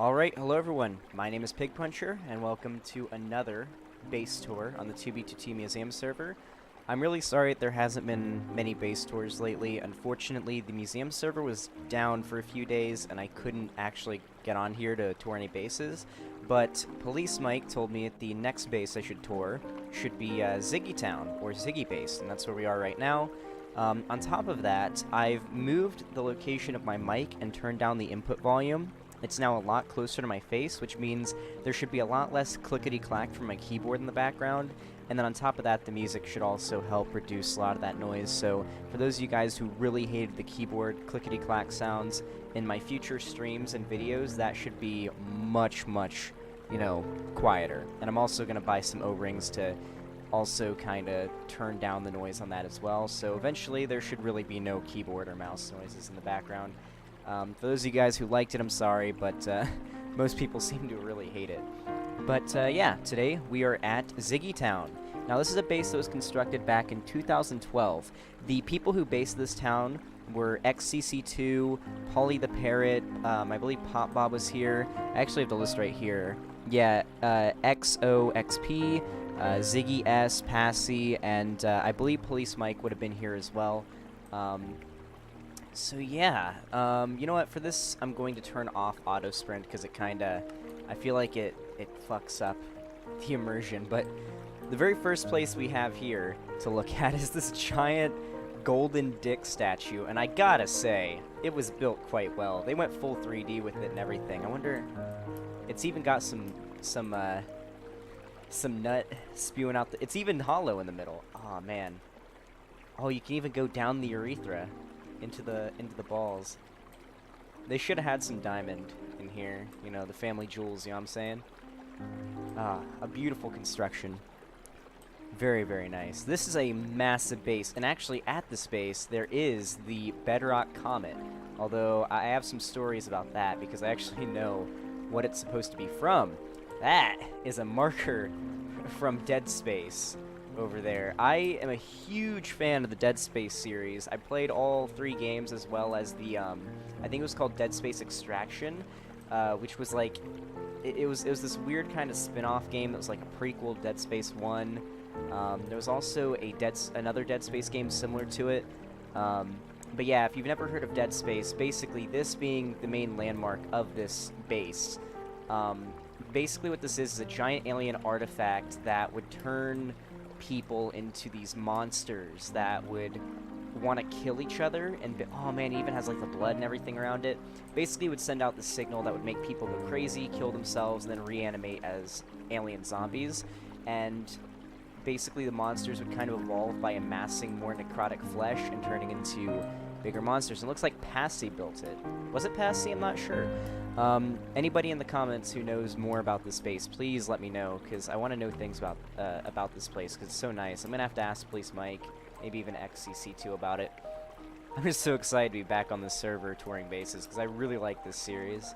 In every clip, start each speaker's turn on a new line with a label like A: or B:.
A: Alright, hello everyone. My name is Pig Puncher, and welcome to another base tour on the 2B2T Museum server. I'm really sorry there hasn't been many base tours lately. Unfortunately, the museum server was down for a few days, and I couldn't actually get on here to tour any bases. But Police Mike told me that the next base I should tour should be Ziggy Town, or Ziggy Base, and that's where we are right now. On top of that, I've moved the location of my mic and turned down the input volume. It's now a lot closer to my face, which means there should be a lot less clickety-clack from my keyboard in the background. And then on top of that, the music should also help reduce a lot of that noise. So for those of you guys who really hated the keyboard clickety-clack sounds in my future streams and videos, that should be much, quieter. And I'm also going to buy some O-rings to also kind of turn down the noise on that as well. So eventually there should really be no keyboard or mouse noises in the background. For those of you guys who liked it, I'm sorry, but most people seem to really hate it. But yeah, today we are at Ziggy Town. Now this is a base that was constructed back in 2012. The people who based this town were XCC2, Polly the Parrot, I believe Pop Bob was here. I actually have the list right here. Yeah, XOXP, Ziggy S, Passy, and I believe Police Mike would have been here as well. So yeah, you know what, for this I'm going to turn off auto sprint because it kinda, I feel like it fucks up the immersion, but the very first place we have here to look at is this giant golden dick statue, and I gotta say, it was built quite well. They went full 3D with it and everything. I wonder, it's even got some nut spewing out, it's even hollow in the middle. Aw, man. Oh, you can even go down the urethra into the balls. They should have had some diamond in here, you know, the family jewels, you know what I'm saying? A beautiful construction. Very, very nice. This is a massive base, and actually at this base there is the Bedrock Comet, although I have some stories about that because I actually know what it's supposed to be from. That is a marker from Dead Space over there. I am a huge fan of the Dead Space series. I played all 3 games as well as the, I think it was called Dead Space Extraction, which was like, it was this weird kind of spin-off game that was like a prequel to Dead Space 1. There was also another Dead Space game similar to it. But yeah, if you've never heard of Dead Space, basically this being the main landmark of this base, basically what this is a giant alien artifact that would turn people into these monsters that would want to kill each other, and oh man, it even has like the blood and everything around it. Basically would send out the signal that would make people go crazy, kill themselves, and then reanimate as alien zombies. And basically the monsters would kind of evolve by amassing more necrotic flesh and turning into bigger monsters. It looks like Passy built it. Was it Passy? I'm not sure. Anybody in the comments who knows more about this base, please let me know, because I want to know things about this place, because it's so nice. I'm going to have to ask Police Mike, maybe even XCC2 about it. I'm just so excited to be back on this server touring bases, because I really like this series.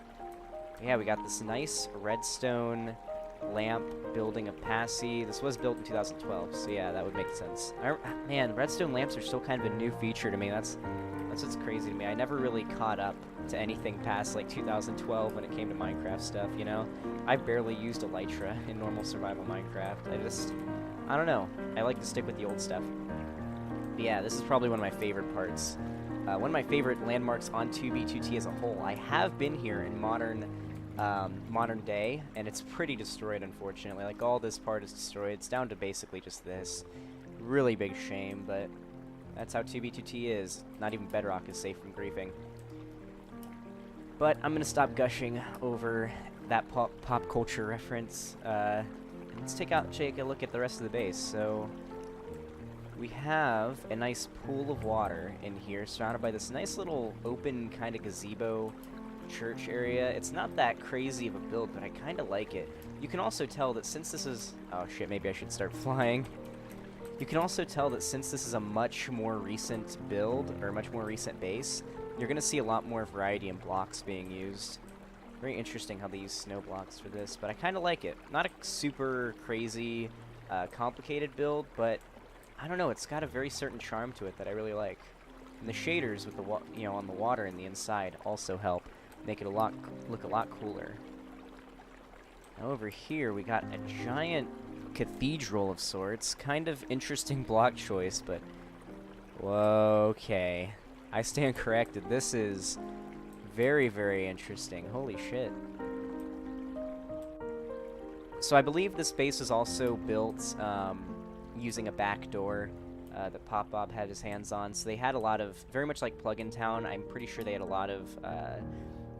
A: Yeah, we got this nice redstone lamp building of Passy. This was built in 2012, so yeah, that would make sense. Man, redstone lamps are still kind of a new feature to me. That's what's crazy to me. I never really caught up to anything past like 2012 when it came to Minecraft stuff, you know? I barely used Elytra in normal survival Minecraft. I don't know. I like to stick with the old stuff. But yeah, this is probably one of my favorite parts. One of my favorite landmarks on 2B2T as a whole. I have been here in modern day, and it's pretty destroyed, unfortunately. Like, all this part is destroyed. It's down to basically just this. Really big shame, but that's how 2B2T is. Not even Bedrock is safe from griefing. But I'm gonna stop gushing over that pop culture reference. And let's take a look at the rest of the base. So we have a nice pool of water in here, surrounded by this nice little open kind of gazebo church area. It's not that crazy of a build, but I kind of like it. You can also tell that since this is... Oh shit, maybe I should start flying. You can also tell that since this is a much more recent build, or a much more recent base, you're going to see a lot more variety in blocks being used. Very interesting how they use snow blocks for this, but I kind of like it. Not a super crazy, complicated build, but I don't know, it's got a very certain charm to it that I really like. And the shaders with the on the water and the inside also help. Make it look a lot cooler. Now over here, we got a giant cathedral of sorts. Kind of interesting block choice, but... Whoa, okay. I stand corrected. This is very, very interesting. Holy shit. So I believe this base was also built using a back door that Pop Bob had his hands on. So they had a lot of, very much like Plug-in Town, I'm pretty sure they had a lot of,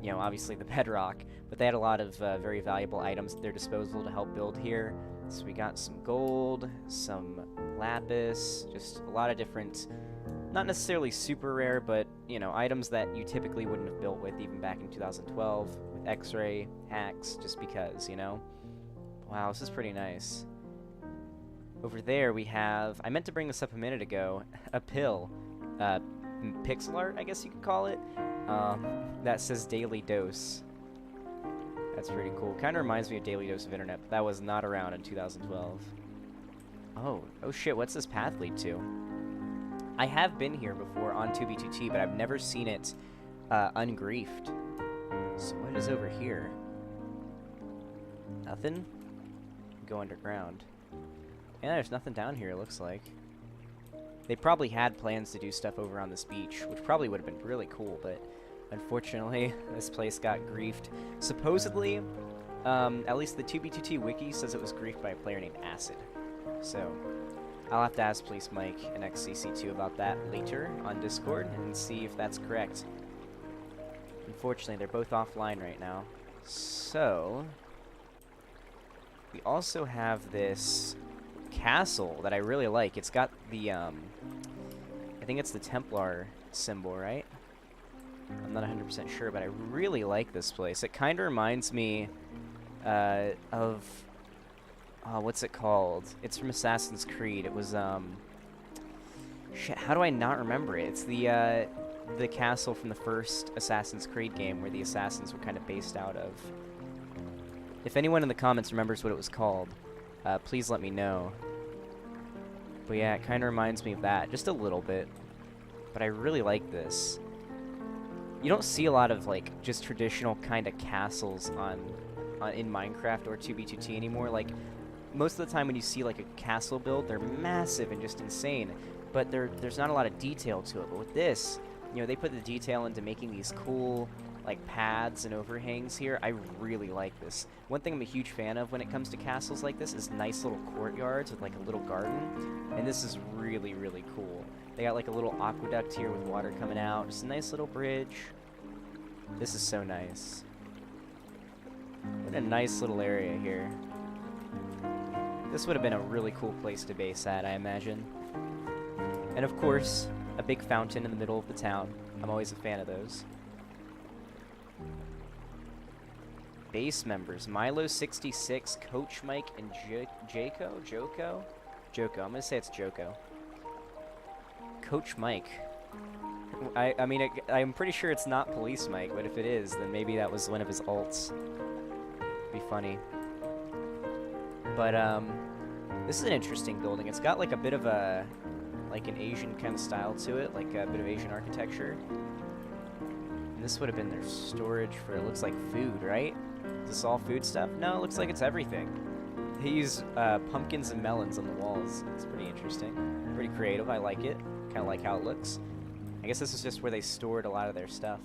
A: you know, obviously the bedrock, but they had a lot of very valuable items at their disposal to help build here. So we got some gold, some lapis, just a lot of different, not necessarily super rare, but, you know, items that you typically wouldn't have built with even back in 2012 with X-ray hacks, just because, you know. Wow, this is pretty nice. Over there we have, I meant to bring this up a minute ago, a pill. Pixel art, I guess you could call it. That says Daily Dose. That's pretty cool. Kind of reminds me of Daily Dose of Internet, but that was not around in 2012. Oh shit, what's this path lead to? I have been here before on 2B2T, but I've never seen it ungriefed. So what is over here? Nothing? Go underground. Yeah, there's nothing down here, it looks like. They probably had plans to do stuff over on this beach, which probably would have been really cool, but unfortunately, this place got griefed. Supposedly, at least the 2B2T wiki says it was griefed by a player named Acid. So, I'll have to ask Police Mike and XCC2 about that later on Discord and see if that's correct. Unfortunately, they're both offline right now. So, we also have this castle that I really like. It's got the, I think it's the Templar symbol, right? I'm not 100% sure, but I really like this place. It kind of reminds me of, what's it called? It's from Assassin's Creed. It was, shit, how do I not remember it? It's the castle from the first Assassin's Creed game where the assassins were kind of based out of. If anyone in the comments remembers what it was called, please let me know. But yeah, it kind of reminds me of that, just a little bit. But I really like this. You don't see a lot of, like, just traditional kind of castles in Minecraft or 2B2T anymore. Like, most of the time when you see, like, a castle build, they're massive and just insane. But there's not a lot of detail to it. But with this, you know, they put the detail into making these cool, like, paths and overhangs here. I really like this. One thing I'm a huge fan of when it comes to castles like this is nice little courtyards with, like, a little garden. And this is really, really cool. They got, like, a little aqueduct here with water coming out. Just a nice little bridge. This is so nice. What a nice little area here. This would have been a really cool place to base at, I imagine. And of course, a big fountain in the middle of the town. I'm always a fan of those. Base members, Milo66, Coach Mike, and Joko? Joko, I'm gonna say it's Joko. Coach Mike. I mean, I'm pretty sure it's not Police Mike, but if it is, then maybe that was one of his alts. Be funny. But, this is an interesting building. It's got, like, a bit of a, like, an Asian kind of style to it, like a bit of Asian architecture. And this would have been their storage for, it looks like food, right? Is this all food stuff? No, it looks like it's everything. They use pumpkins and melons on the walls. It's pretty interesting. Pretty creative, I like it. Kind of like how it looks. I guess this is just where they stored a lot of their stuff.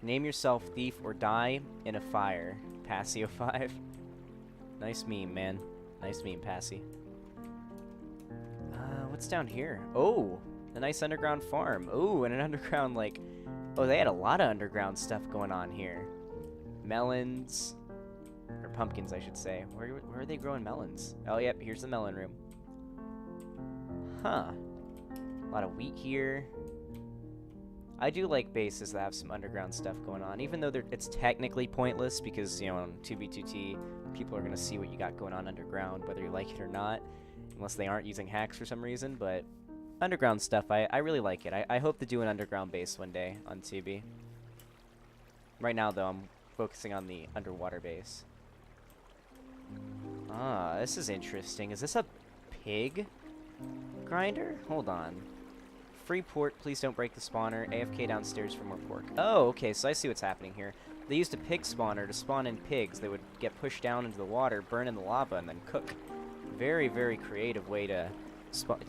A: Name yourself thief or die in a fire. Passio 5. Nice meme, man. Nice meme, Passy. What's down here? Oh, a nice underground farm. Oh, and an underground, like... Oh, they had a lot of underground stuff going on here. Melons. Or pumpkins, I should say. Where are they growing melons? Oh, yep, here's the melon room. Huh. A lot of wheat here. I do like bases that have some underground stuff going on, even though it's technically pointless because, you know, on 2B2T, people are going to see what you got going on underground, whether you like it or not, unless they aren't using hacks for some reason, but underground stuff, I really like it. I hope to do an underground base one day on 2B. Right now, though, I'm focusing on the underwater base. Ah, this is interesting. Is this a pig grinder? Hold on. free pork, please don't break the spawner. AFK downstairs for more pork. Oh, okay, so I see what's happening here. They used a pig spawner to spawn in pigs. They would get pushed down into the water, burn in the lava, and then cook. Very, very creative way to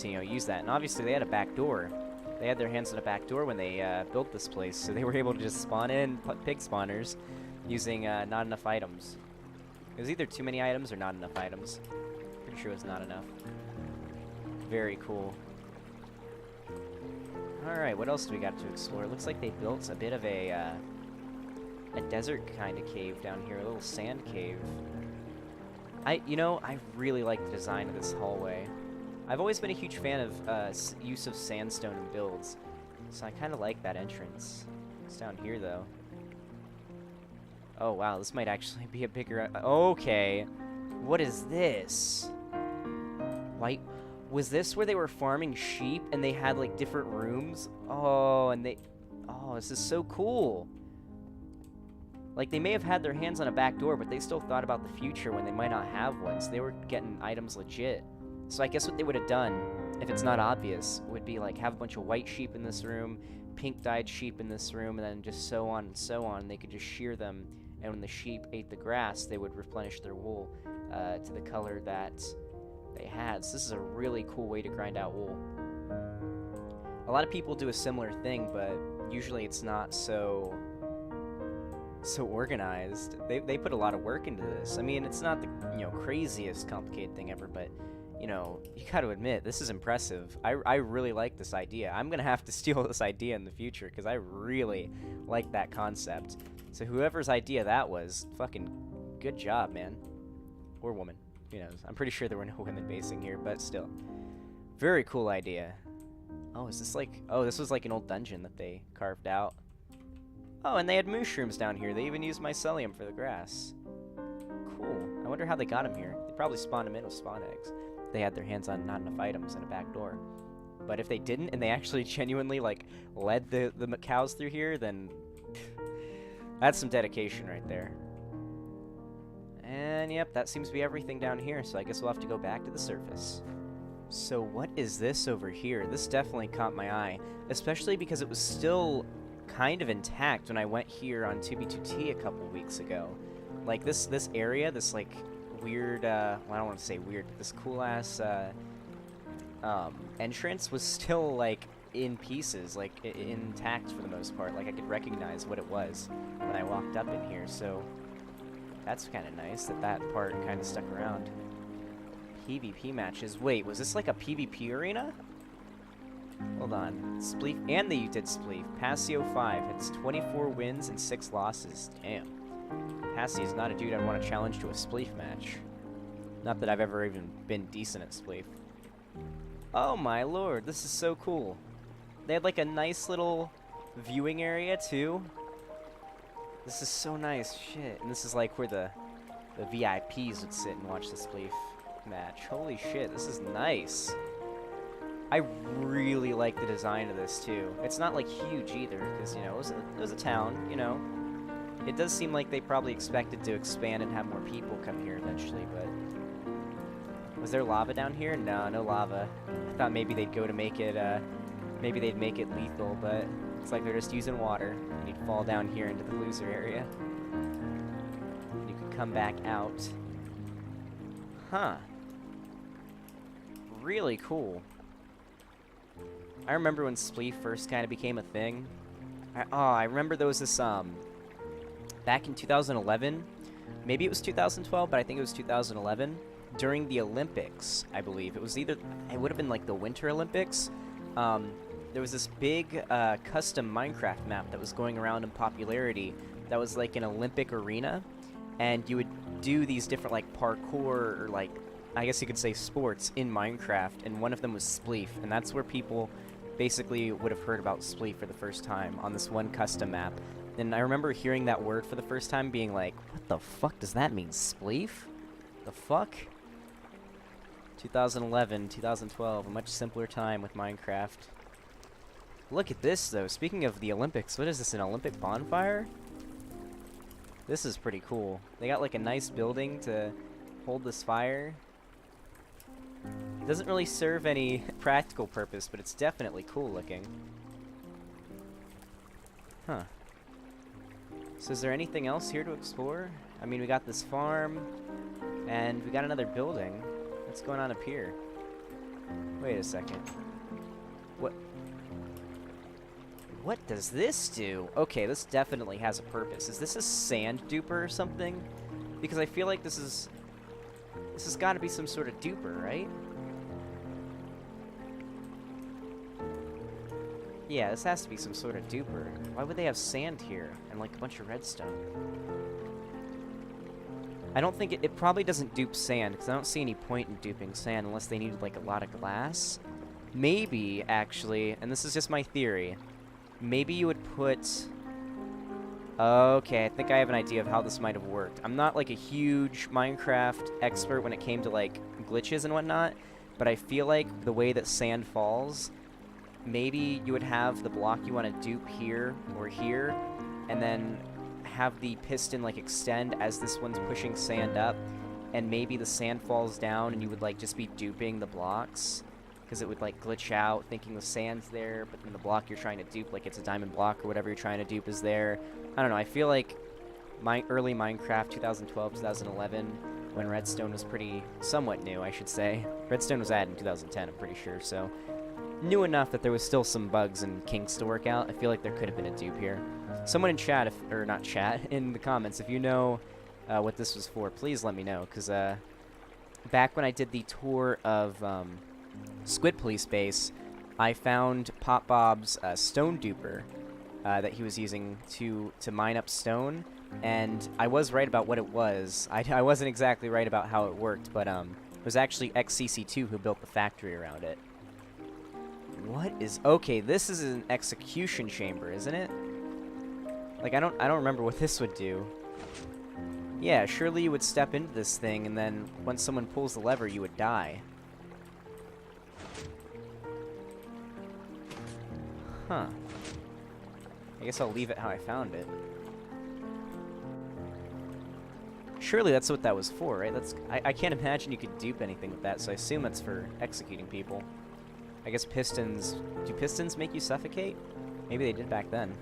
A: use that. And obviously they had a back door. They had their hands on a back door when they built this place, so they were able to just spawn in pig spawners using not enough items. It was either too many items or not enough items. Pretty sure it was not enough. Very cool. Alright, what else do we got to explore? It looks like they built a bit of a desert kind of cave down here, a little sand cave. I really like the design of this hallway. I've always been a huge fan of use of sandstone in builds, so I kind of like that entrance. It's down here, though. Oh, wow, this might actually be a bigger... Okay, what is this? Why... Was this where they were farming sheep and they had, like, different rooms? Oh, and they... Oh, this is so cool. Like, they may have had their hands on a back door, but they still thought about the future when they might not have one, so they were getting items legit. So I guess what they would have done, if it's not obvious, would be, like, have a bunch of white sheep in this room, pink-dyed sheep in this room, and then just so on and so on. They could just shear them, and when the sheep ate the grass, they would replenish their wool to the color that they had. So this is a really cool way to grind out wool. A lot of people do a similar thing, but usually it's not so organized. They put a lot of work into this. I mean, it's not the craziest complicated thing ever, but you got to admit, this is impressive. I really like this idea. I'm gonna have to steal this idea in the future because I really like that concept. So whoever's idea that was, fucking good job, man. Or woman. Who knows? I'm pretty sure there were no women basing here, but still. Very cool idea. Oh, is this like... Oh, this was like an old dungeon that they carved out. Oh, and they had mushrooms down here. They even used mycelium for the grass. Cool. I wonder how they got them here. They probably spawned them in with spawn eggs. They had their hands on not enough items and a back door. But if they didn't, and they actually genuinely, like, led the cows through here, then... That's some dedication right there. And yep, that seems to be everything down here, so I guess we'll have to go back to the surface. So what is this over here? This definitely caught my eye, especially because it was still kind of intact when I went here on 2B2T a couple weeks ago. Like, this area, this, like, weird, well, I don't want to say weird, but this cool-ass, entrance was still, like, in pieces, like, intact for the most part. Like, I could recognize what it was when I walked up in here, so... That's kind of nice that part kind of stuck around. PvP matches. Wait, was this like a PvP arena? Hold on. Spleef, and you did Spleef. Passio 5. It's 24 wins and 6 losses. Damn. Passio is not a dude I'd want to challenge to a Spleef match. Not that I've ever even been decent at Spleef. Oh my lord, this is so cool. They had like a nice little viewing area too. This is so nice, shit. And this is like where the VIPs would sit and watch the Spleef match. Holy shit, this is nice. I really like the design of this too. It's not like huge either, because it was a town, It does seem like they probably expected to expand and have more people come here eventually, but... Was there lava down here? No, no lava. I thought maybe they'd go to make it, maybe they'd make it lethal, but it's like they're just using water. And you'd fall down here into the loser area. And you could come back out. Huh. Really cool. I remember when Spleef first kind of became a thing. I remember there was this, back in 2011, maybe it was 2012, but I think it was 2011, during the Olympics, I believe. It would have been like the Winter Olympics. There was this big custom Minecraft map that was going around in popularity that was like an Olympic arena, and you would do these different like parkour or like, I guess you could say sports in Minecraft, and one of them was Spleef, and that's where people basically would have heard about Spleef for the first time on this one custom map. And I remember hearing that word for the first time being like, what the fuck does that mean, Spleef? The fuck? 2011, 2012, a much simpler time with Minecraft. Look at this, though. Speaking of the Olympics, what is this, an Olympic bonfire? This is pretty cool. They got like a nice building to hold this fire. It doesn't really serve any practical purpose, but it's definitely cool looking. Huh. So is there anything else here to explore? I mean, we got this farm, and we got another building. What's going on up here? Wait a second. What does this do? Okay, this definitely has a purpose. Is this a sand duper or something? Because I feel like this has got to be some sort of duper, right? Yeah, this has to be some sort of duper. Why would they have sand here and like a bunch of redstone? I don't think it probably doesn't dupe sand, because I don't see any point in duping sand unless they needed like a lot of glass. Maybe, actually, and this is just my theory, maybe you would put... Okay, I think I have an idea of how this might have worked. I'm not like a huge Minecraft expert when it came to like glitches and whatnot, but I feel like the way that sand falls, maybe you would have the block you want to dupe here or here, and then have the piston like extend as this one's pushing sand up, and maybe the sand falls down and you would like just be duping the blocks, because it would like glitch out thinking the sand's there, but then the block you're trying to dupe, like it's a diamond block or whatever you're trying to dupe, is there. I don't know, I feel like my early Minecraft, 2012, 2011, when redstone was pretty somewhat new, I should say. Redstone was added in 2010, I'm pretty sure, so new enough that there was still some bugs and kinks to work out. I feel like there could have been a dupe here. Someone in chat, or not chat, in the comments, if you know what this was for, please let me know, because back when I did the tour of Squid Police Base, I found Pop Bob's stone duper that he was using to mine up stone, and I was right about what it was. I wasn't exactly right about how it worked, but it was actually XCC2 who built the factory around it. What is... Okay, this is an execution chamber, isn't it? Like, I don't remember what this would do. Yeah, surely you would step into this thing, and then once someone pulls the lever, you would die. Huh. I guess I'll leave it how I found it. Surely that's what that was for, right? I can't imagine you could dupe anything with that, so I assume that's for executing people. I guess pistons... Do pistons make you suffocate? Maybe they did back then.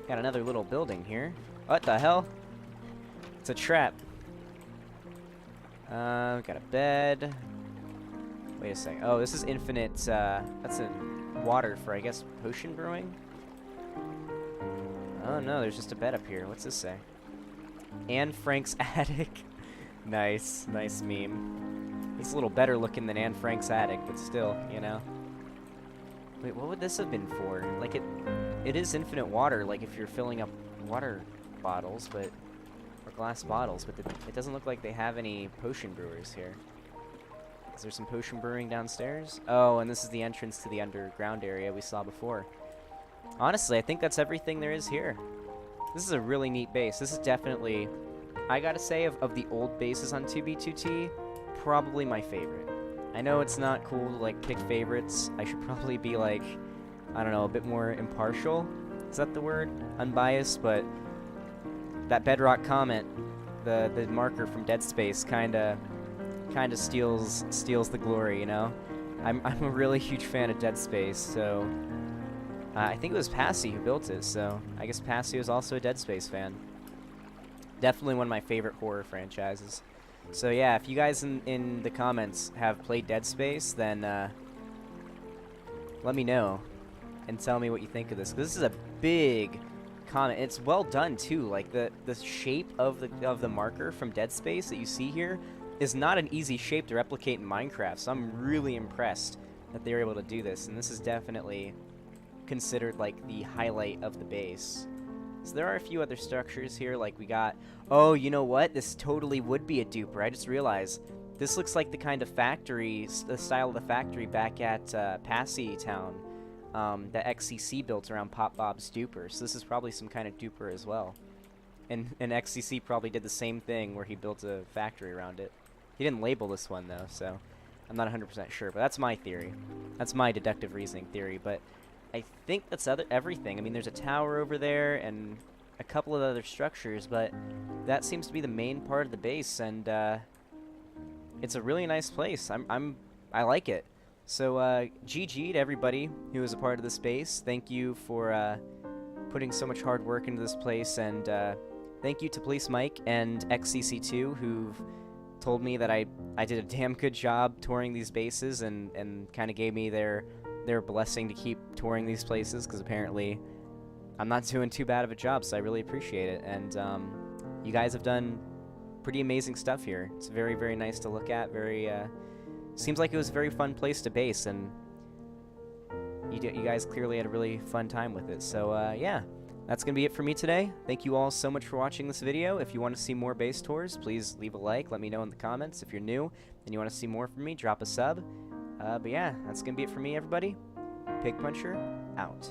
A: Got another little building here. What the hell? It's a trap. Got a bed. Wait a second. Oh, this is infinite, that's a water for, I guess, potion brewing? Oh no, there's just a bed up here. What's this say? Anne Frank's attic. Nice. Nice meme. It's a little better looking than Anne Frank's attic, but still, you know. Wait, what would this have been for? Like, it is infinite water, like if you're filling up water bottles, but... Or glass bottles, but it doesn't look like they have any potion brewers here. Is there some potion brewing downstairs? Oh, and this is the entrance to the underground area we saw before. Honestly, I think that's everything there is here. This is a really neat base. This is definitely, I gotta say, of the old bases on 2B2T, probably my favorite. I know it's not cool to, like, pick favorites. I should probably be, like, I don't know, a bit more impartial. Is that the word? Unbiased, but that bedrock comment, the marker from Dead Space, kinda steals the glory, you know? I'm a really huge fan of Dead Space, so I think it was Passy who built it, so I guess Passy was also a Dead Space fan. Definitely one of my favorite horror franchises. So yeah, if you guys in the comments have played Dead Space, then let me know and tell me what you think of this. 'Cause this is a big comment. It's well done too. Like the shape of the marker from Dead Space that you see here is not an easy shape to replicate in Minecraft. So I'm really impressed that they were able to do this, and this is definitely considered like the highlight of the base. So there are a few other structures here, like we got... Oh, you know what? This totally would be a duper. I just realized this looks like the kind of factory, the style of the factory back at Passy Town that XCC built around Pop Bob's duper. So this is probably some kind of duper as well. And XCC probably did the same thing where he built a factory around it. He didn't label this one though, so I'm not 100% sure. But that's my theory. That's my deductive reasoning theory. But I think that's everything. I mean, there's a tower over there and a couple of other structures, but that seems to be the main part of the base, and it's a really nice place. I like it. So, GG to everybody who was a part of this base. Thank you for putting so much hard work into this place, and thank you to Police Mike and XCC2 who've told me that I did a damn good job touring these bases and kind of gave me their blessing to keep touring these places, because apparently I'm not doing too bad of a job, so I really appreciate it. And you guys have done pretty amazing stuff here. It's very, very nice to look at. Very seems like it was a very fun place to base, and you guys clearly had a really fun time with it. So yeah, that's gonna be it for me today. Thank you all so much for watching this video. If you want to see more base tours, please leave a like. Let me know in the comments. If you're new and you want to see more from me, drop a sub. But yeah, that's gonna be it for me, everybody. Pig Puncher out.